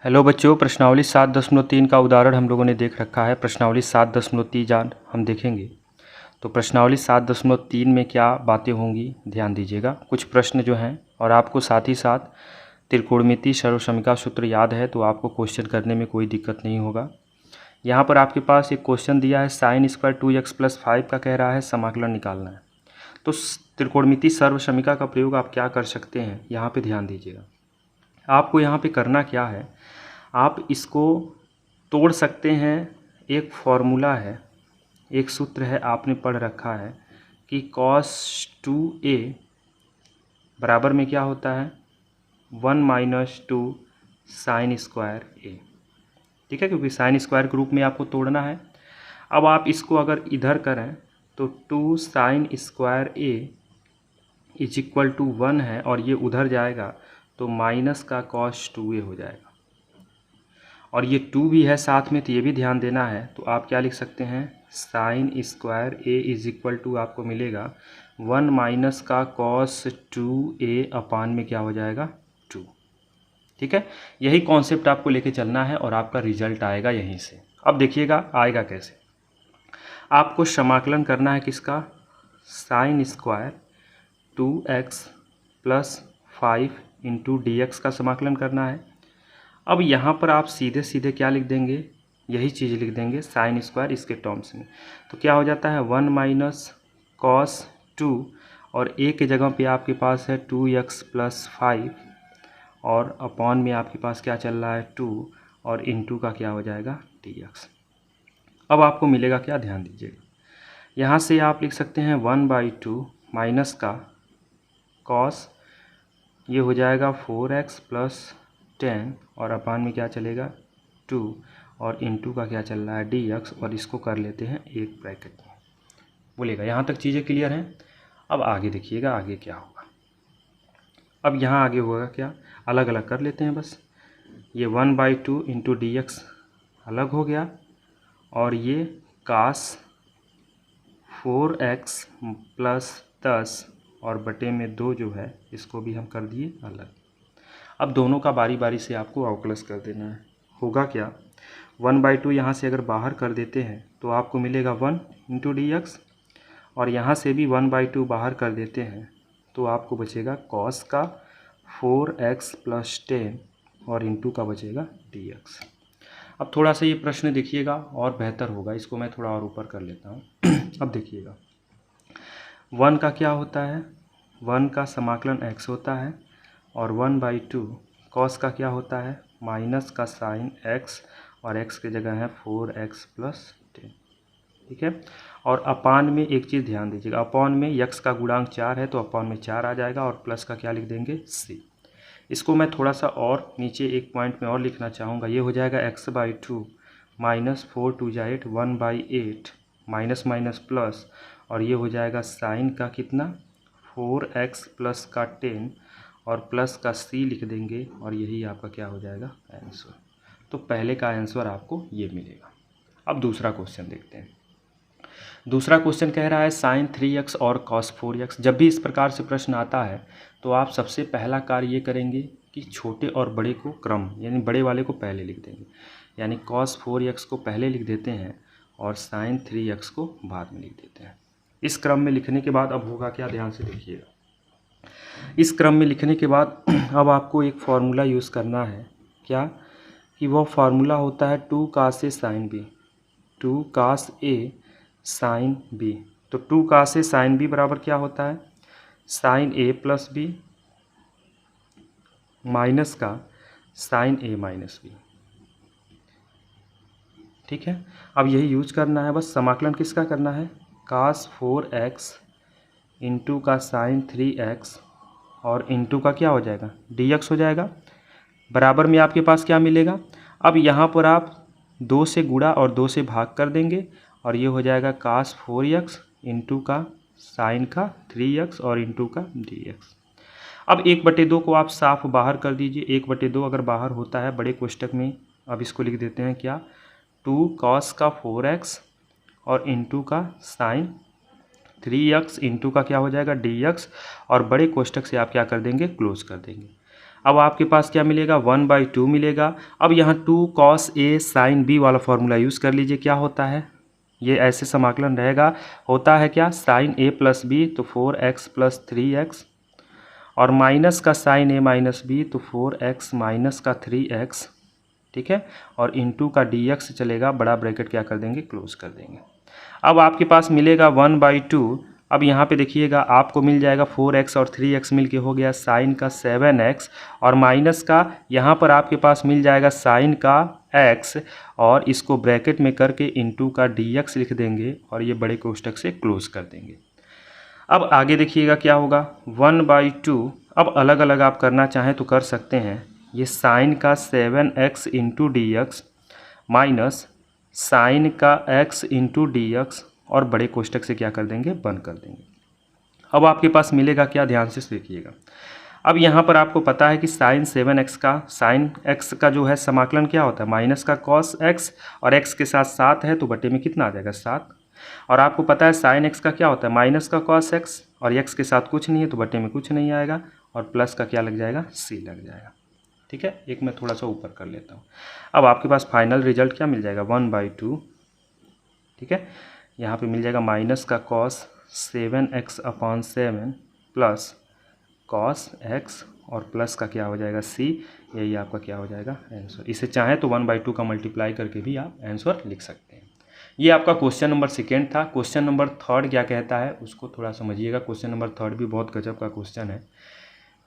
Hello बच्चों, प्रश्नावली 7.3 का उदाहरण हम लोगों ने देख रखा है। प्रश्नावली 7.3 हम देखेंगे। तो प्रश्नावली 7.3 में क्या बातें होंगी ध्यान दीजिएगा। कुछ प्रश्न जो हैं, और आपको साथ ही साथ त्रिकोणमिति सर्वसमिका सूत्र याद है तो आपको क्वेश्चन करने में कोई दिक्कत नहीं होगा। यहाँ पर आपके पास एक क्वेश्चन दिया है, साइन स्क्वायर 2x + 5 का कह रहा है समाकलन निकालना है। तो त्रिकोणमिति सर्वसमिका का प्रयोग आप क्या कर सकते हैं, यहाँ पर ध्यान दीजिएगा। आपको यहाँ पर करना क्या है, आप इसको तोड़ सकते हैं। एक फॉर्मूला है, एक सूत्र है, आपने पढ़ रखा है कि cos 2a बराबर में क्या होता है 1 - 2 साइन स्क्वायर a। ठीक है, क्योंकि साइन स्क्वायर के रूप में आपको तोड़ना है। अब आप इसको अगर इधर करें तो 2 साइन स्क्वायर a = 1 है, और ये उधर जाएगा तो माइनस का cos 2a हो जाएगा। और ये 2 भी है साथ में, तो ये भी ध्यान देना है। तो आप क्या लिख सकते हैं, साइन स्क्वायर a = आपको मिलेगा 1 - का cos 2a अपान में क्या हो जाएगा 2। ठीक है, यही कॉन्सेप्ट आपको लेके चलना है और आपका रिजल्ट आएगा यहीं से। अब देखिएगा आएगा कैसे। आपको समाकलन करना है किसका, साइन स्क्वायर 2x + 5 × dx का समाकलन करना है। अब यहाँ पर आप सीधे सीधे क्या लिख देंगे, यही चीज़ लिख देंगे साइन स्क्वायर इसके टर्म्स में। तो क्या हो जाता है 1 - cos 2, और a के जगह पे आपके पास है 2x + 5, और अपॉन में आपके पास क्या चल रहा है 2, और इनटू का क्या हो जाएगा dx। अब आपको मिलेगा क्या, ध्यान दीजिएगा। यहाँ से आप लिख सकते हैं 1/2 माइनस का cos, ये हो जाएगा 4x + 10, और अपान में क्या चलेगा 2, और इनटू का क्या चल रहा है dx, और इसको कर लेते हैं एक ब्रैकेट में। बोलेगा यहाँ तक चीज़ें क्लियर हैं। अब आगे देखिएगा आगे क्या होगा। अब यहाँ आगे होगा क्या, अलग अलग कर लेते हैं बस। ये 1/2 × dx अलग हो गया, और ये cos 4x + 10 और बटे में 2 जो है इसको भी हम कर दिए अलग। अब दोनों का बारी बारी से आपको अवकलज कर देना है। होगा क्या, 1/2 यहाँ से अगर बाहर कर देते हैं तो आपको मिलेगा 1 × dx, और यहाँ से भी 1/2 बाहर कर देते हैं तो आपको बचेगा cos का 4x + 10, और इनटू का बचेगा dx। अब थोड़ा सा ये प्रश्न देखिएगा और बेहतर होगा, इसको मैं थोड़ा और ऊपर कर लेता हूँ। अब देखिएगा 1 का क्या होता है, 1 का समाकलन x होता है, और 1/2 cos का क्या होता है माइनस का साइन x, और x की जगह है 4x + 10। ठीक है, और अपान में एक चीज़ ध्यान दीजिएगा, अपान में x का गुणांक 4 है तो अपान में 4 आ जाएगा, और प्लस का क्या लिख देंगे c। इसको मैं थोड़ा सा और नीचे एक पॉइंट में और लिखना चाहूँगा। ये हो जाएगा x/2 - 4 × 2 = 8 1/8 माइनस माइनस प्लस, और ये हो जाएगा साइन का कितना 4x + का 10, और प्लस का c लिख देंगे, और यही आपका क्या हो जाएगा आंसर। तो पहले का आंसर आपको ये मिलेगा। अब दूसरा क्वेश्चन देखते हैं। दूसरा क्वेश्चन कह रहा है साइन 3x और cos 4x। जब भी इस प्रकार से प्रश्न आता है तो आप सबसे पहला कार्य ये करेंगे कि छोटे और बड़े को क्रम, यानी बड़े वाले को पहले लिख देंगे, यानी cos 4x को पहले लिख देते हैं और साइन 3x को बाद में लिख देते हैं। इस क्रम में लिखने के बाद अब होगा क्या, ध्यान से देखिएगा। इस क्रम में लिखने के बाद अब आपको एक फार्मूला यूज़ करना है, क्या कि वो फार्मूला होता है 2 cos a sin b, 2 cos a sin b। तो 2 cos a sin b बराबर क्या होता है sin a + b माइनस का sin a - b। ठीक है, अब यही यूज करना है, बस समाकलन किसका करना है cos 4x इंटू का sin 3x, और इंटू का क्या हो जाएगा dx हो जाएगा। बराबर में आपके पास क्या मिलेगा, अब यहाँ पर आप 2 से गुणा और 2 से भाग कर देंगे, और ये हो जाएगा cos 4x इंटू का sin का 3x, और इंटू का dx। अब 1/2 को आप साफ बाहर कर दीजिए। 1/2 अगर बाहर होता है बड़े कोष्टक में, अब इसको लिख देते हैं क्या 2 cos का 4x और इंटू का sin 3x इंटू का क्या हो जाएगा dx, और बड़े कोष्टक से आप क्या कर देंगे क्लोज कर देंगे। अब आपके पास क्या मिलेगा 1/2 मिलेगा। अब यहाँ 2 cos A sin B वाला फॉर्मूला यूज़ कर लीजिए। क्या होता है ये ऐसे समाकलन रहेगा, होता है क्या sin A प्लस बी तो 4x प्लस 3x और माइनस का sin A माइनस बी तो 4x माइनस का 3x, ठीक है, और इंटू का dx चलेगा, बड़ा ब्रैकेट क्या कर देंगे क्लोज कर देंगे। अब आपके पास मिलेगा 1/2। अब यहाँ पे देखिएगा आपको मिल जाएगा 4x और 3x मिल के हो गया साइन का 7x और माइनस का यहाँ पर आपके पास मिल जाएगा साइन का x और इसको ब्रैकेट में करके इंटू का dx लिख देंगे और ये बड़े कोष्टक से क्लोज कर देंगे। अब आगे देखिएगा क्या होगा 1/2। अब अलग अलग आप करना चाहें तो कर सकते हैं। ये साइन का 7x into d minus sine का x इंटू डी और बड़े कोष्टक से क्या कर देंगे बंद कर देंगे। अब आपके पास मिलेगा क्या, ध्यान से देखिएगा। अब यहाँ पर आपको पता है कि साइन 7x का साइन x का जो है समाकलन क्या होता है माइनस का cos x और x के साथ 7 है तो बटे में कितना आ जाएगा 7। और आपको पता है साइन x का क्या होता है माइनस का cos x और x के साथ कुछ नहीं है तो बटे में कुछ नहीं आएगा और प्लस का क्या लग जाएगा c लग जाएगा। ठीक है, एक मैं थोड़ा सा ऊपर कर लेता हूँ। अब आपके पास फाइनल रिजल्ट क्या मिल जाएगा 1/2। ठीक है, यहाँ पे मिल जाएगा माइनस का cos 7x/7 plus cos x और प्लस का क्या हो जाएगा c, यही आपका क्या हो जाएगा आंसर। इसे चाहें तो 1/2 का मल्टीप्लाई करके भी आप आंसर लिख सकते हैं। ये आपका क्वेश्चन नंबर 2 था। क्वेश्चन नंबर 3 क्या कहता है उसको थोड़ा समझिएगा। क्वेश्चन नंबर 3 भी बहुत गजब का क्वेश्चन है।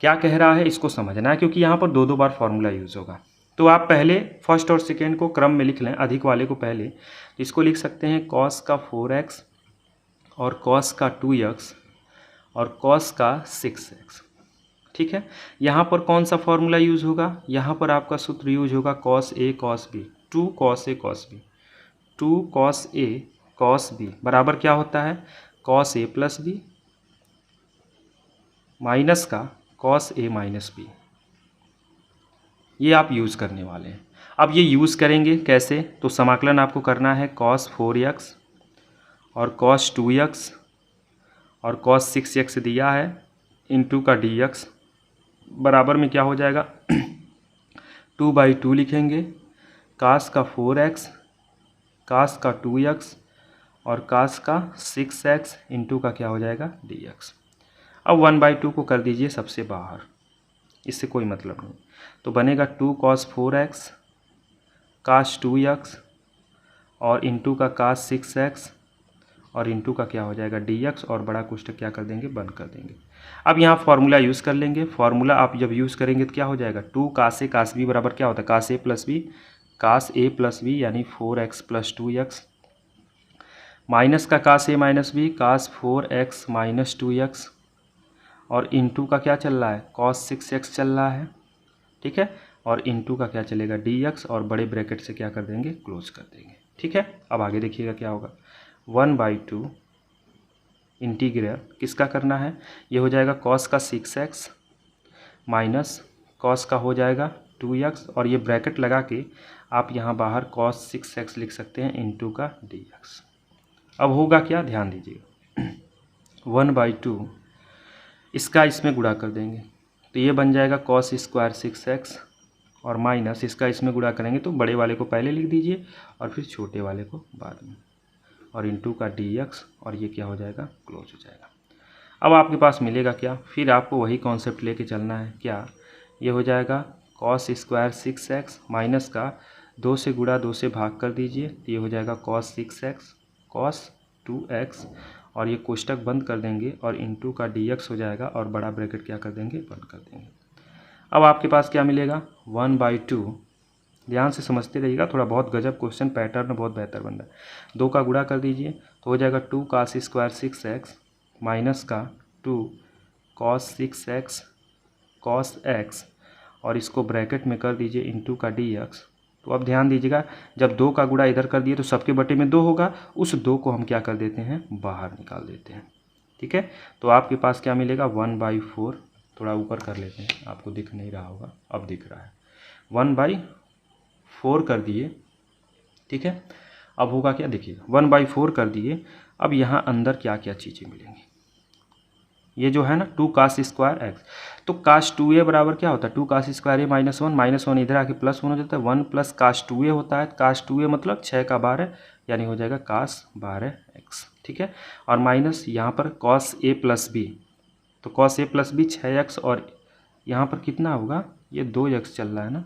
क्या कह रहा है इसको समझना है क्योंकि यहाँ पर 2 बार फॉर्मूला यूज़ होगा। तो आप पहले फर्स्ट और सेकेंड को क्रम में लिख लें, अधिक वाले को पहले। तो इसको लिख सकते हैं cos का 4x और cos का 2x और cos का 6x। ठीक है, यहाँ पर कौन सा फॉर्मूला यूज़ होगा, यहाँ पर आपका सूत्र यूज होगा cos A cos B, 2 cos A cos B, 2 cos A cos B बराबर क्या होता है cos A plus B minus का cos A माइनस B। ये आप यूज़ करने वाले हैं। अब ये यूज़ करेंगे कैसे, तो समाकलन आपको करना है cos 4x और cos 2x और cos 6x दिया है इंटू का dx बराबर में क्या हो जाएगा 2/2 लिखेंगे, cos का 4x cos का 2x और cos का 6x इंटू का क्या हो जाएगा dx। अब 1/2 को कर दीजिए सबसे बाहर, इससे कोई मतलब नहीं, तो बनेगा 2 cos 4x cos 2x और इंटू का cos 6x और इंटू का क्या हो जाएगा dx और बड़ा कोष्टक क्या कर देंगे बंद कर देंगे। अब यहाँ फार्मूला यूज़ कर लेंगे। फार्मूला आप जब यूज़ करेंगे तो क्या हो जाएगा 2 cos A cos B बराबर क्या होता है cos A plus B, cos A plus B यानी 4x प्लस 2x माइनस का cos A minus B cos 4x minus 2x और इंटू का क्या चल रहा है cos 6x चल रहा है। ठीक है, और इंटू का क्या चलेगा dx और बड़े ब्रैकेट से क्या कर देंगे क्लोज कर देंगे। ठीक है, अब आगे देखिएगा क्या होगा 1/2 इंटीग्रल किसका करना है, ये हो जाएगा cos का 6x माइनस cos का हो जाएगा 2x और ये ब्रैकेट लगा के आप यहाँ बाहर cos 6x लिख सकते हैं इंटू का dx। अब होगा क्या, ध्यान दीजिएगा 1/2 इसका इसमें गुणा कर देंगे तो ये बन जाएगा cos स्क्वायर 6x और माइनस इसका इसमें गुणा करेंगे तो बड़े वाले को पहले लिख दीजिए और फिर छोटे वाले को बाद में और इंटू का dx और ये क्या हो जाएगा क्लोज हो जाएगा। अब आपके पास मिलेगा क्या, फिर आपको वही कॉन्सेप्ट लेके चलना है। क्या, ये हो जाएगा cos स्क्वायर 6x माइनस का 2 से गुणा 2 से भाग कर दीजिए तो ये हो जाएगा cos 6x cos 2x और ये कोष्टक बंद कर देंगे और इंटू का dx हो जाएगा और बड़ा ब्रैकेट क्या कर देंगे बंद कर देंगे। अब आपके पास क्या मिलेगा 1/2। ध्यान से समझते रहिएगा, थोड़ा बहुत गजब क्वेश्चन पैटर्न बहुत बेहतर बन रहा है। 2 का गुणा कर दीजिए तो हो जाएगा 2 cos स्क्वायर 6x माइनस का 2 cos 6x cos x और इसको ब्रैकेट में कर दीजिए इंटू का dx। तो अब ध्यान दीजिएगा जब 2 का गुणा इधर कर दिए तो सबके बटे में 2 होगा, उस 2 को हम क्या कर देते हैं बाहर निकाल देते हैं। ठीक है, तो आपके पास क्या मिलेगा 1/4, थोड़ा ऊपर कर लेते हैं, आपको दिख नहीं रहा होगा, अब दिख रहा है 1/4 कर दिए। ठीक है, अब होगा क्या देखिएगा 1/4 कर दिए। अब यहाँ अंदर क्या क्या चीज़ें मिलेंगी, ये जो है ना 2 cos स्क्वायर एक्स, तो cos 2a बराबर क्या होता है 2 cos स्क्वायर ए -1 इधर आके +1 हो जाता है 1 + cos 2a होता है। cos 2a मतलब 6 का 12 यानी हो जाएगा cos 12x, ठीक है। और माइनस यहाँ पर cos a + b, तो cos a + b 6x और यहाँ पर कितना होगा, ये 2x चल रहा है ना,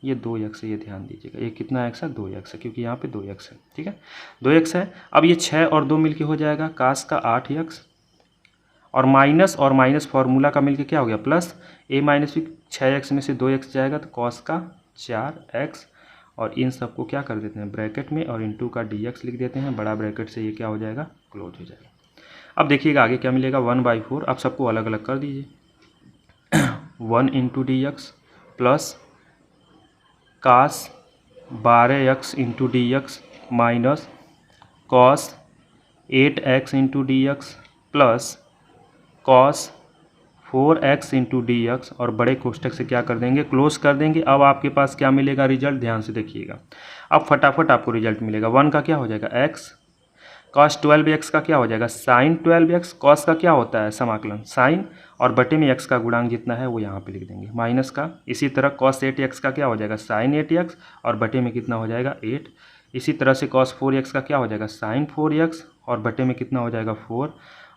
ये 2x है, ये ध्यान दीजिएगा। ये कितना x है 2x है, क्योंकि यहाँ पे 2x है, ठीक है 2x है। अब ये 6 और 2 मिलके हो जाएगा cos का 8x और माइनस फार्मूला का मिलके क्या हो गया प्लस a - b, 6x में से 2x जाएगा तो cos का 4x और इन सबको क्या कर देते हैं ब्रैकेट में और इंटू का dx लिख देते हैं, बड़ा ब्रैकेट से ये क्या हो जाएगा क्लोज हो जाएगा। अब देखिएगा आगे क्या मिलेगा 1/4, आप सबको अलग अलग कर दीजिए 1 × dx plus cos 12x × dx minus cos 8x × dx plus cos 4x × dx और बड़े कोष्ठक से क्या कर देंगे क्लोज कर देंगे। अब आपके पास क्या मिलेगा रिजल्ट, ध्यान से देखिएगा। अब फटाफट आपको रिजल्ट मिलेगा 1 का क्या हो जाएगा x, cos 12x का क्या हो जाएगा sin 12x, cos का क्या होता है समाकलन sin और बटे में x का गुणांक जितना है वो यहाँ पे लिख देंगे माइनस का। इसी तरह cos 8x का क्या हो जाएगा sin 8x और बटे में कितना हो जाएगा 8। इसी तरह से cos 4x का क्या हो जाएगा sin 4x और बटे में कितना हो जाएगा 4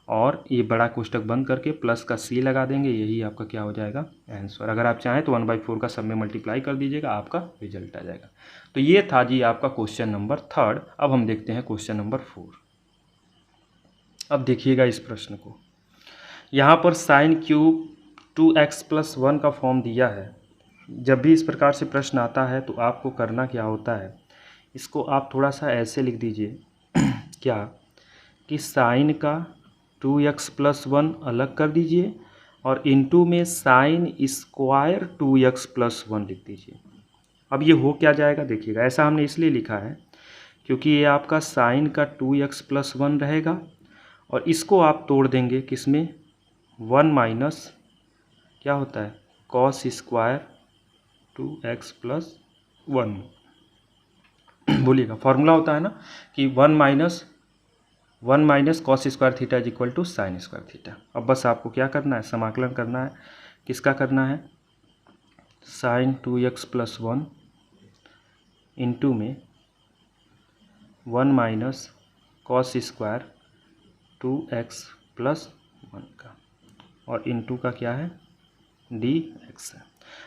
और ये बड़ा कोष्ठक बंद करके प्लस का c लगा देंगे, यही आपका क्या हो जाएगा आंसर। अगर आप चाहें तो 1/4 का सब में मल्टीप्लाई कर दीजिएगा, आपका रिजल्ट आ जाएगा। तो ये था जी आपका क्वेश्चन नंबर 3। अब हम देखते हैं क्वेश्चन नंबर 4। अब देखिएगा इस प्रश्न को, यहाँ पर साइन क्यूब 2x + 1 का फॉर्म दिया है। जब भी इस प्रकार से प्रश्न आता है तो आपको करना क्या होता है, इसको आप थोड़ा सा ऐसे लिख दीजिए क्या कि साइन का 2x + 1 अलग कर दीजिए और इनटू में साइन स्क्वायर 2x + 1 लिख दीजिए। अब ये हो क्या जाएगा देखिएगा, ऐसा हमने इसलिए लिखा है क्योंकि ये आपका साइन का 2x + 1 रहेगा और इसको आप तोड़ देंगे किसमें 1 माइनस क्या होता है cos स्क्वायर 2x + 1 बोलिएगा फॉर्मूला होता है ना कि 1 minus cos square theta = sine square theta. अब बस आपको क्या करना है समाकलन करना है, किसका करना है साइन 2x + 1 इंटू में 1 माइनस cos स्क्वायर 2x + 1 का और इंटू का क्या है dx है।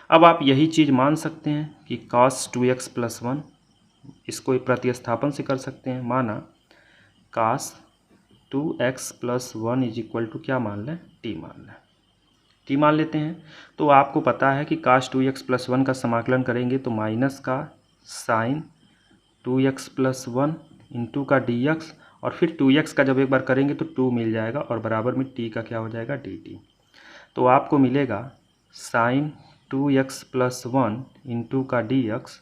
अब आप यही चीज़ मान सकते हैं कि cos 2x + 1 इसको प्रतिस्थापन से कर सकते हैं, माना cos 2x + 1 = क्या मान लें t मान लेते हैं। तो आपको पता है कि cos 2x + 1 का समाकलन करेंगे तो माइनस का साइन 2x + 1 इंटू का dx और फिर 2x का जब एक बार करेंगे तो 2 मिल जाएगा और बराबर में t का क्या हो जाएगा dt। तो आपको मिलेगा साइन 2x + 1 इंटू का dx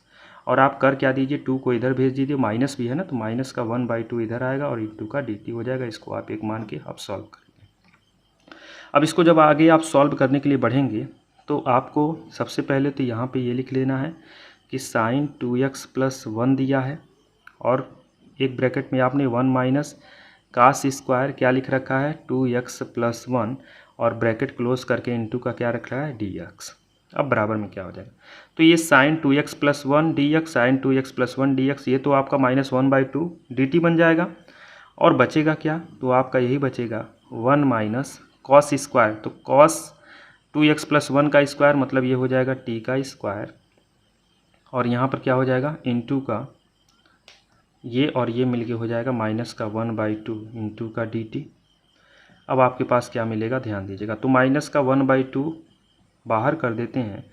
और आप कर क्या दीजिए 2 को इधर भेज दीजिए, माइनस भी है ना तो माइनस का 1/2 इधर आएगा और इंटू का dt हो जाएगा। इसको आप एक मान के आप सॉल्व करेंगे। अब इसको जब आगे आप सॉल्व करने के लिए बढ़ेंगे तो आपको सबसे पहले तो यहाँ पे ये लिख लेना है कि साइन 2x + 1 दिया है और एक ब्रैकेट में आपने 1 माइनस cos स्क्वायर क्या लिख रखा है 2x + 1 और ब्रैकेट क्लोज करके इंटू का क्या रख रहा है dx। अब बराबर में क्या हो जाएगा, तो ये sign 2x + 1 dx sign 2x + 1 dx ये तो आपका -1/2 dt बन जाएगा और बचेगा क्या, तो आपका यही बचेगा 1 माइनस cos स्क्वायर, तो cos 2x + 1 का स्क्वायर मतलब ये हो जाएगा t का स्क्वायर और यहाँ पर क्या हो जाएगा इंटू का ये और ये मिलके हो जाएगा माइनस का 1/2 इंटू का dt। अब आपके पास क्या मिलेगा ध्यान दीजिएगा, तो माइनस का 1/2 बाहर कर देते हैं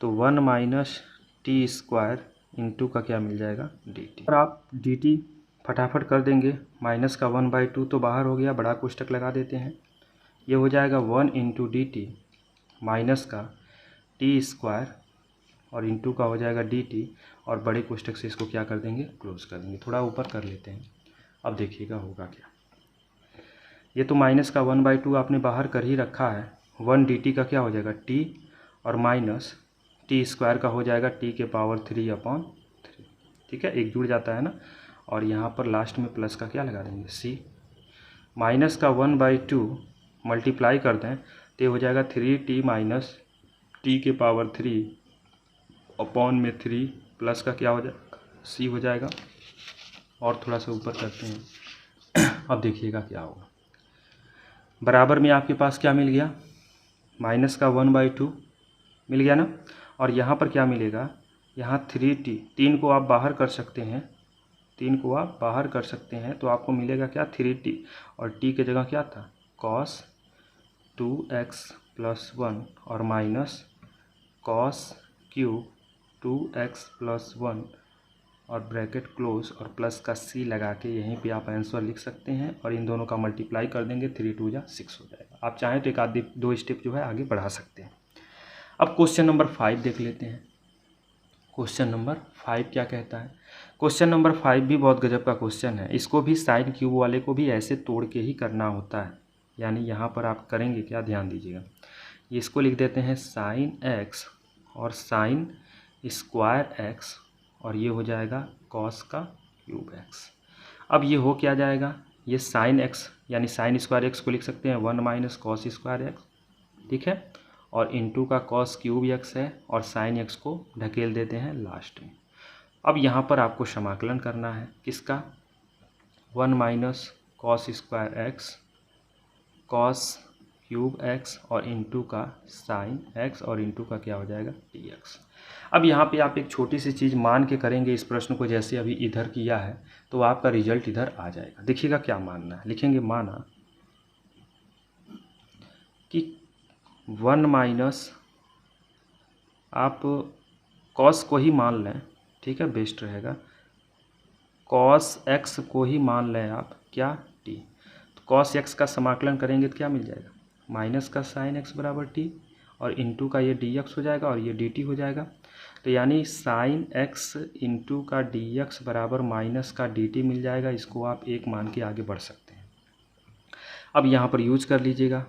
तो 1 माइनस t स्क्वायर इंटू का क्या मिल जाएगा dt। और आप dt फटाफट कर देंगे, माइनस का 1/2 तो बाहर हो गया, बड़ा कोष्ठक लगा देते हैं, ये हो जाएगा 1 इंटू dt माइनस का t स्क्वायर और इंटू का हो जाएगा dt और बड़े कोष्ठक से इसको क्या कर देंगे क्लोज कर देंगे। थोड़ा ऊपर कर लेते हैं, अब देखिएगा होगा क्या। ये तो माइनस का 1/2 आपने बाहर कर ही रखा है, 1 dt का क्या हो जाएगा t और माइनस t स्क्वायर का हो जाएगा t के पावर 3/3, ठीक है एक जुड़ जाता है ना और यहाँ पर लास्ट में प्लस का क्या लगा देंगे c। माइनस का 1/2 मल्टीप्लाई कर दें तो ये हो जाएगा 3t माइनस टी के पावर 3 अपॉन में 3 प्लस का क्या हो जाएगा c हो जाएगा। और थोड़ा सा ऊपर करते हैं। अब देखिएगा क्या होगा। बराबर में आपके पास क्या मिल गया, माइनस का 1/2 मिल गया ना। और यहाँ पर क्या मिलेगा, यहाँ 3t, 3 को आप बाहर कर सकते हैं, 3 को आप बाहर कर सकते हैं तो आपको मिलेगा क्या 3t, और t के जगह क्या था cos 2x + 1 और माइनस cos क्यूब 2x + 1 और ब्रैकेट क्लोज और प्लस का c लगा के यहीं पे आप आंसर लिख सकते हैं। और इन दोनों का मल्टीप्लाई कर देंगे, 3 × 2 = 6 हो जाएगा। आप चाहें तो एक आध 2 स्टेप जो है आगे बढ़ा सकते हैं। अब क्वेश्चन नंबर 5 देख लेते हैं। क्वेश्चन नंबर 5 क्या कहता है। क्वेश्चन नंबर 5 भी बहुत गजब का क्वेश्चन है। इसको भी साइन क्यूब वाले को भी ऐसे तोड़ के ही करना होता है। यानी यहाँ पर आप करेंगे क्या, ध्यान दीजिएगा। इसको लिख देते हैं साइन x और साइन स्क्वायर x और ये हो जाएगा कॉस का क्यूब x। अब ये हो क्या जाएगा, ये साइन x यानी साइन स्क्वायर x को लिख सकते हैं 1 - कॉस स्क्वायर x, ठीक है। और इंटू का कॉस क्यूब x है और साइन x को ढकेल देते हैं लास्ट में। अब यहाँ पर आपको समाकलन करना है किसका, 1 - cos square x cos cube x और इंटू का साइन x और इंटू का क्या हो जाएगा dx। अब यहाँ पे आप एक छोटी सी चीज़ मान के करेंगे इस प्रश्न को, जैसे अभी इधर किया है तो आपका रिजल्ट इधर आ जाएगा। देखिएगा क्या मानना है, लिखेंगे माना कि 1 - आप कॉस को ही मान लें, ठीक है, बेस्ट रहेगा। कॉस x को ही मान लें आप क्या t, तो कॉस x का समाकलन करेंगे तो क्या मिल जाएगा, माइनस का साइन x बराबर t और इंटू का ये dx हो जाएगा और ये dt हो जाएगा। तो यानी साइन x इंटू का dx बराबर माइनस का dt मिल जाएगा। इसको आप 1 मान के आगे बढ़ सकते हैं। अब यहाँ पर यूज कर लीजिएगा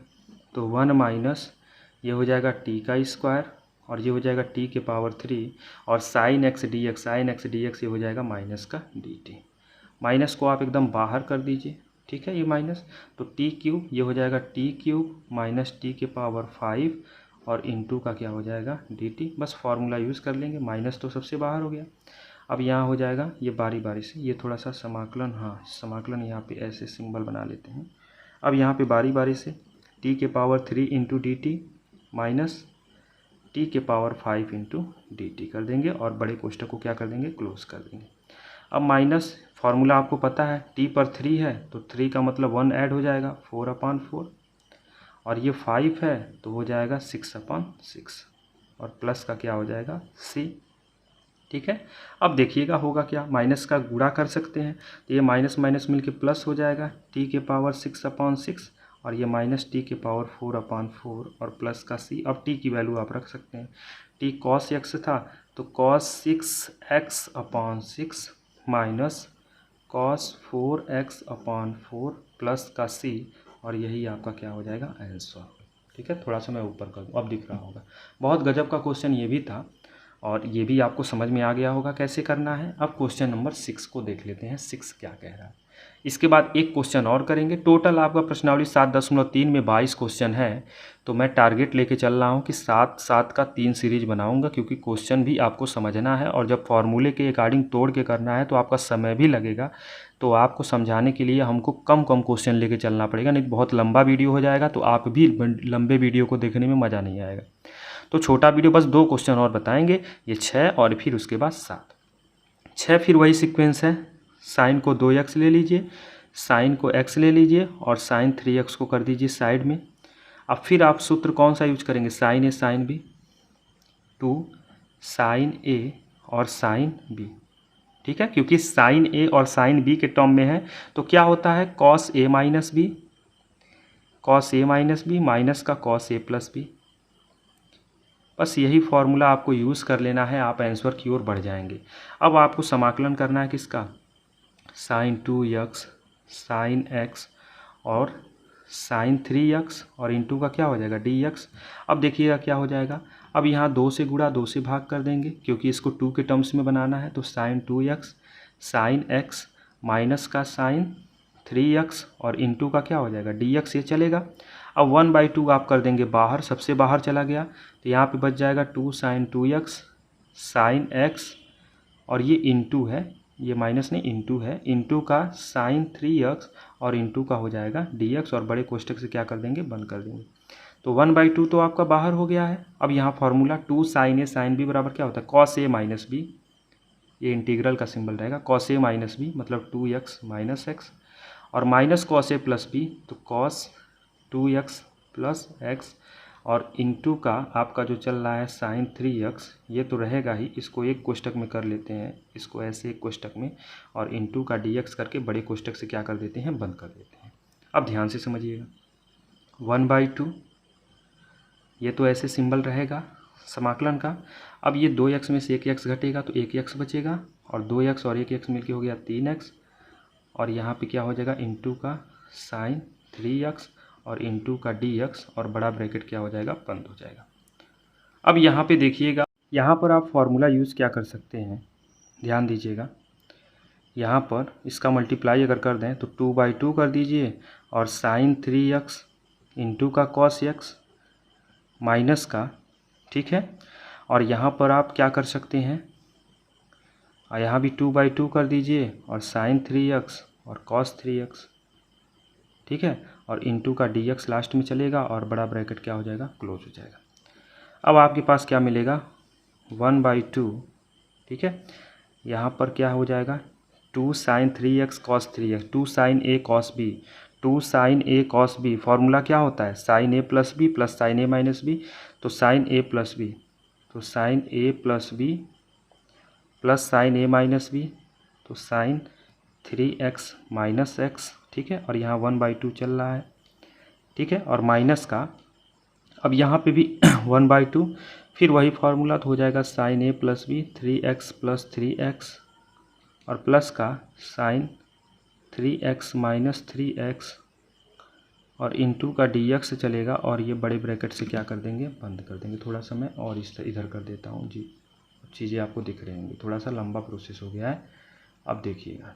तो 1 - ये हो जाएगा t का स्क्वायर और ये हो जाएगा t के पावर 3 और साइन x dx ये हो जाएगा माइनस का dt। माइनस को आप एकदम बाहर कर दीजिए, ठीक है, ये माइनस, तो t क्यूब ये हो जाएगा t क्यूब माइनस t के पावर 5 और इंटू का क्या हो जाएगा dt। बस फार्मूला यूज़ कर लेंगे, माइनस तो सबसे बाहर हो गया। अब यहाँ हो जाएगा ये बारी बारी से, ये थोड़ा सा समाकलन, हाँ समाकलन यहाँ पे ऐसे सिंबल बना लेते हैं। अब यहाँ पे बारी बारी से t के power 3 into dt minus t के पावर 5 इंटू dt कर देंगे और बड़े कोष्ठक को क्या कर देंगे, क्लोज कर देंगे। अब माइनस फार्मूला आपको पता है, t पर 3 है तो 3 का मतलब 1 ऐड हो जाएगा 4/4 और ये 5 है तो हो जाएगा 6/6 और प्लस का क्या हो जाएगा c, ठीक है। अब देखिएगा होगा क्या, माइनस का गुणा कर सकते हैं तो ये माइनस माइनस मिलके प्लस हो जाएगा t के पावर 6/6 और ये माइनस टी के पावर 4/4 और प्लस का c। अब t की वैल्यू आप रख सकते हैं, t cos x था तो cos 6x/6 minus cos 4x/4 plus का c और यही आपका क्या हो जाएगा आंसर, ठीक है। थोड़ा सा मैं ऊपर कर दूँ, अब दिख रहा होगा। बहुत गजब का क्वेश्चन ये भी था और ये भी आपको समझ में आ गया होगा कैसे करना है। अब क्वेश्चन नंबर 6 को देख लेते हैं, 6 क्या कह रहा है। इसके बाद एक क्वेश्चन और करेंगे। टोटल आपका प्रश्नावली 7.3 में 22 क्वेश्चन है, तो मैं टारगेट लेके चल रहा हूँ कि 7 का 3 सीरीज बनाऊंगा, क्योंकि क्वेश्चन भी आपको समझना है और जब फॉर्मूले के अकॉर्डिंग तोड़ के करना है तो आपका समय भी लगेगा। तो आपको समझाने के लिए हमको कम क्वेश्चन लेके चलना पड़ेगा, नहीं तो बहुत लंबा वीडियो हो जाएगा तो आप भी लंबे वीडियो को देखने में मज़ा नहीं आएगा। तो छोटा वीडियो बस 2 क्वेश्चन और बताएंगे, ये 6 और फिर उसके बाद 7। 6 फिर वही सीक्वेंस है, साइन को 2x ले लीजिए, साइन को x ले लीजिए और साइन 3x को कर दीजिए साइड में। अब फिर आप सूत्र कौन सा यूज करेंगे, sine a sine b, 2 sine a और साइन b, ठीक है, क्योंकि साइन a और साइन b के टर्म में है तो क्या होता है cos a minus b, cos a minus b minus का cos a प्लस b। बस यही फॉर्मूला आपको यूज़ कर लेना है, आप आंसर की ओर बढ़ जाएंगे। अब आपको समाकलन करना है किसका, साइन 2x साइन x और साइन 3x और इंटू का क्या हो जाएगा dx। अब देखिएगा क्या हो जाएगा, अब यहाँ 2 से गुणा 2 से भाग कर देंगे क्योंकि इसको 2 के टर्म्स में बनाना है। तो sine 2x sine x minus का साइन 3x और इंटू का क्या हो जाएगा dx, ये चलेगा। अब 1/2 आप कर देंगे बाहर, सबसे बाहर चला गया तो यहाँ पे बच जाएगा 2 sin 2x sin x, और ये इंटू है, ये माइनस नहीं इंटू है, इंटू का sin 3x और इंटू का हो जाएगा dx, और बड़े कोष्टक से क्या कर देंगे, बंद कर देंगे। तो 1/2 तो आपका बाहर हो गया है। अब यहाँ formula 2 sin a sin b बराबर क्या होता है, cos a माइनस b, ये इंटीग्रल का सिंबल रहेगा, cos a माइनस बी मतलब 2x माइनस एक्स, और minus cos a plus b तो cos 2x प्लस एक्स, और इंटू का आपका जो चल रहा है sin 3x, ये तो रहेगा ही, इसको एक कोष्टक में कर लेते हैं, इसको ऐसे एक कोष्टक में, और इंटू का dx करके बड़े कोष्टक से क्या कर देते हैं, बंद कर देते हैं। अब ध्यान से समझिएगा, 1/2 ये तो ऐसे सिंबल रहेगा समाकलन का। अब ये 2x में से 1x घटेगा तो 1x बचेगा, और 2x और 1x मिलके हो गया 3x, और यहाँ पे क्या हो जाएगा, इंटू का sin 3x और इंटू का dx, और बड़ा ब्रैकेट क्या हो जाएगा, बंद हो जाएगा। अब यहाँ पे देखिएगा, यहाँ पर आप फॉर्मूला यूज़ क्या कर सकते हैं, ध्यान दीजिएगा, यहाँ पर इसका मल्टीप्लाई अगर कर दें तो 2/2 कर दीजिए, और sin 3x इंटू का cos x माइनस का, ठीक है, और यहाँ पर आप क्या कर सकते हैं, यहाँ भी 2/2 कर दीजिए, और sin 3x और cos 3x, ठीक है, और इंटू का dx लास्ट में चलेगा, और बड़ा ब्रैकेट क्या हो जाएगा, क्लोज हो जाएगा। अब आपके पास क्या मिलेगा, 1/2, ठीक है, यहाँ पर क्या हो जाएगा, 2 sin 3x cos 3x, 2 sin a cos b, 2 sin a cos b, formula क्या होता है, sin a plus b plus sin a minus b, तो sin a प्लस बी, तो sin a plus b plus sin a minus b, तो sin 3x minus x, ठीक है, और यहाँ 1/2 चल रहा है, ठीक है, और माइनस का, अब यहाँ पे भी 1/2, फिर वही फार्मूला तो हो जाएगा sin a plus b 3x plus 3x, और प्लस का sin 3x माइनस 3x, और इंटू का dx चलेगा, और ये बड़े ब्रैकेट से क्या कर देंगे, बंद कर देंगे। थोड़ा सा मैं और इस इधर कर देता हूँ जी, चीज़ें आपको दिख रही होंगी, थोड़ा सा लंबा प्रोसेस हो गया है। अब देखिएगा,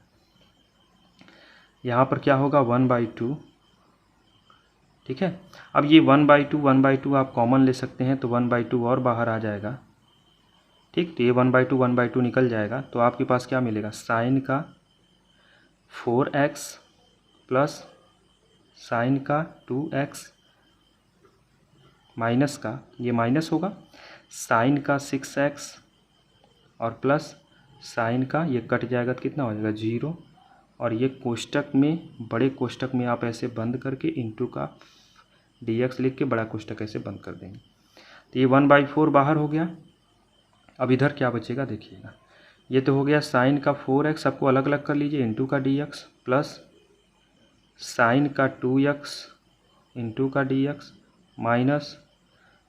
यहाँ पर क्या होगा, 1/2, ठीक है, अब ये 1/2 आप कॉमन ले सकते हैं, तो 1/2 और बाहर आ जाएगा, ठीक, तो ये 1/2 निकल जाएगा, तो आपके पास क्या मिलेगा, साइन का 4x प्लस साइन का 2x माइनस का, ये माइनस होगा, साइन का 6x और प्लस साइन का, ये कट जाएगा तो कितना हो जाएगा, 0, और ये कोष्टक में, बड़े कोष्टक में आप ऐसे बंद करके इंटू का dx लिख के बड़ा कोष्टक ऐसे बंद कर देंगे, तो ये 1/4 बाहर हो गया। अब इधर क्या बचेगा देखिएगा, ये तो हो गया साइन का 4x, सबको अलग अलग कर लीजिए, इंटू का dx प्लस साइन का 2x इंटू का dx माइनस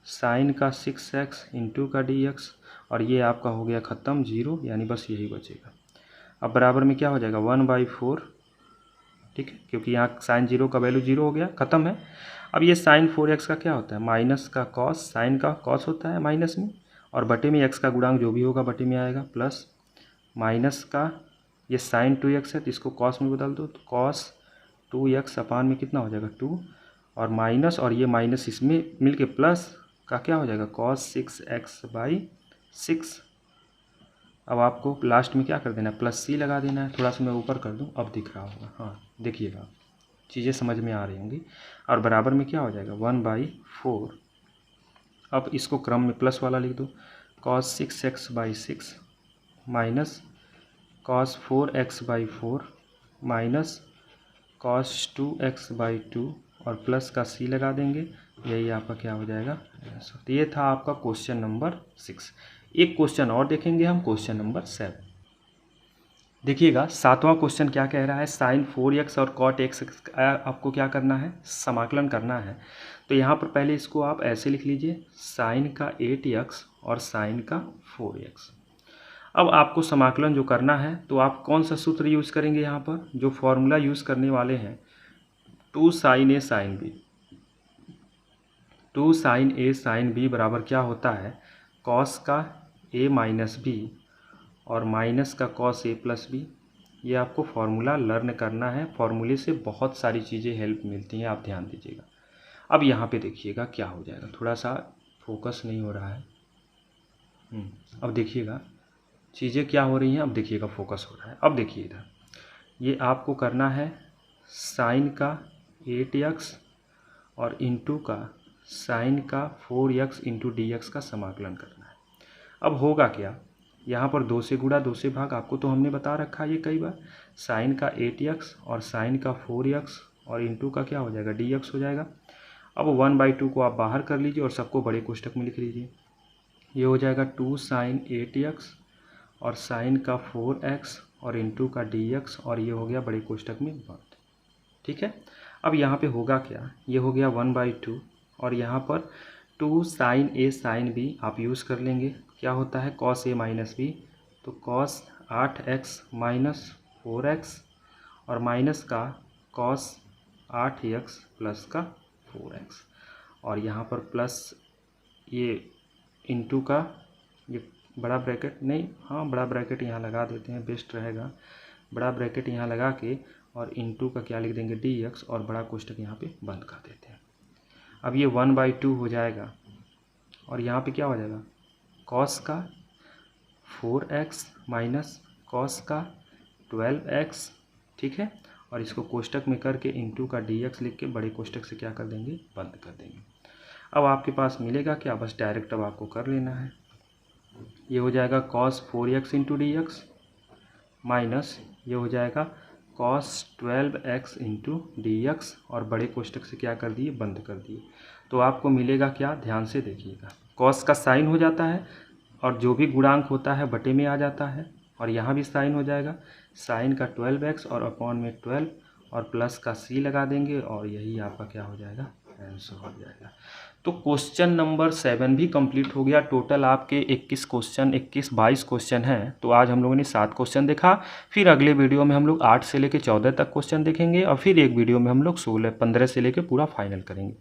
साइन का 6x इंटू का dx, और ये आपका हो गया ख़त्म 0, यानी बस यही बचेगा। अब बराबर में क्या हो जाएगा, 1/4, ठीक है, क्योंकि यहाँ साइन 0 का वैल्यू 0 हो गया, ख़त्म है। अब ये साइन 4x का क्या होता है, माइनस का कॉस, साइन का कॉस होता है माइनस में, और बटे में x का गुणांक जो भी होगा बटे में आएगा, प्लस माइनस का ये साइन 2x है तो इसको कॉस में बदल दो, तो कॉस 2x अपान में कितना हो जाएगा 2, और माइनस, और ये माइनस इसमें मिलके प्लस का क्या हो जाएगा, कॉस 6x/6। अब आपको लास्ट में क्या कर देना है, प्लस c लगा देना है, थोड़ा सा मैं ऊपर कर दूं, अब दिख रहा होगा, हाँ देखिएगा चीज़ें समझ में आ रही होंगी, और बराबर में क्या हो जाएगा 1/4। अब इसको क्रम में प्लस वाला लिख दो, cos 6x/6 minus cos 4x/4 minus cos 2x/2, और प्लस का c लगा देंगे, यही आपका क्या हो जाएगा। तो ये था आपका क्वेश्चन नंबर 6। एक क्वेश्चन और देखेंगे हम, क्वेश्चन नंबर 7। देखिएगा 7वां क्वेश्चन क्या कह रहा है, साइन 4x और कॉट x आपको क्या करना है, समाकलन करना है। तो यहाँ पर पहले इसको आप ऐसे लिख लीजिए, साइन का 8x और साइन का 4x। अब आपको समाकलन जो करना है तो आप कौन सा सूत्र यूज़ करेंगे, यहाँ पर जो फॉर्मूला यूज़ करने वाले हैं, 2 sin a sin b, 2 sin a sin b बराबर क्या होता है, कॉस का a माइनस बी और माइनस का कॉस a प्लस बी। ये आपको फार्मूला लर्न करना है, फार्मूले से बहुत सारी चीज़ें हेल्प मिलती हैं, आप ध्यान दीजिएगा। अब यहाँ पे देखिएगा क्या हो जाएगा, थोड़ा सा फोकस नहीं हो रहा है। अब देखिएगा चीज़ें क्या हो रही हैं, अब देखिएगा फोकस हो रहा है। अब देखिए इधर ये आपको करना है साइन का 8x और इंटू का साइन का 4x इंटू dx का समाकलन करना है। अब होगा क्या, यहाँ पर 2 से गुणा 2 से भाग, आपको तो हमने बता रखा है ये कई बार। साइन का 8x और साइन का 4x और इंटू का क्या हो जाएगा dx हो जाएगा। अब 1/2 को आप बाहर कर लीजिए और सबको बड़े कोष्टक में लिख लीजिए। ये हो जाएगा 2 साइन 8x और साइन का 4x और इंटू का dx और ये हो गया बड़े कोष्टक में 1। ठीक है, अब यहाँ पे होगा क्या, ये हो गया 1/2 और यहाँ पर 2 साइन a साइन b आप यूज़ कर लेंगे। क्या होता है cos a माइनस b, तो cos 8x माइनस 4x और माइनस का cos 8x प्लस का 4x और यहाँ पर प्लस ये इंटू का ये बड़ा ब्रैकेट नहीं, हाँ बड़ा ब्रैकेट यहाँ लगा देते हैं, बेस्ट रहेगा। बड़ा ब्रैकेट यहाँ लगा के और इंटू का क्या लिख देंगे dx और बड़ा कोष्टक यहाँ पे बंद कर देते हैं। अब ये 1/2 हो जाएगा और यहाँ पे क्या हो जाएगा cos का 4x माइनस cos का 12x। ठीक है, और इसको कोष्टक में करके इंटू का dx लिख के बड़े कोष्टक से क्या कर देंगे बंद कर देंगे। अब आपके पास मिलेगा क्या, बस डायरेक्ट अब आपको कर लेना है। ये हो जाएगा cos 4x into dx minus ये हो जाएगा cos 12x इंटू dx और बड़े कोष्टक से क्या कर दिए बंद कर दिए। तो आपको मिलेगा क्या, ध्यान से देखिएगा, cos का साइन हो जाता है और जो भी गुणांक होता है बटे में आ जाता है और यहाँ भी साइन हो जाएगा, साइन का 12x और अपॉन में 12 और प्लस का c लगा देंगे और यही आपका क्या हो जाएगा आंसर हो जाएगा। तो क्वेश्चन नंबर 7 भी कंप्लीट हो गया। टोटल आपके 21 क्वेश्चन 22 क्वेश्चन हैं। तो आज हम लोगों ने 7 क्वेश्चन देखा, फिर अगले वीडियो में हम लोग 8 से लेकर 14 तक क्वेश्चन देखेंगे और फिर एक वीडियो में हम लोग 15 से लेकर पूरा फाइनल करेंगे।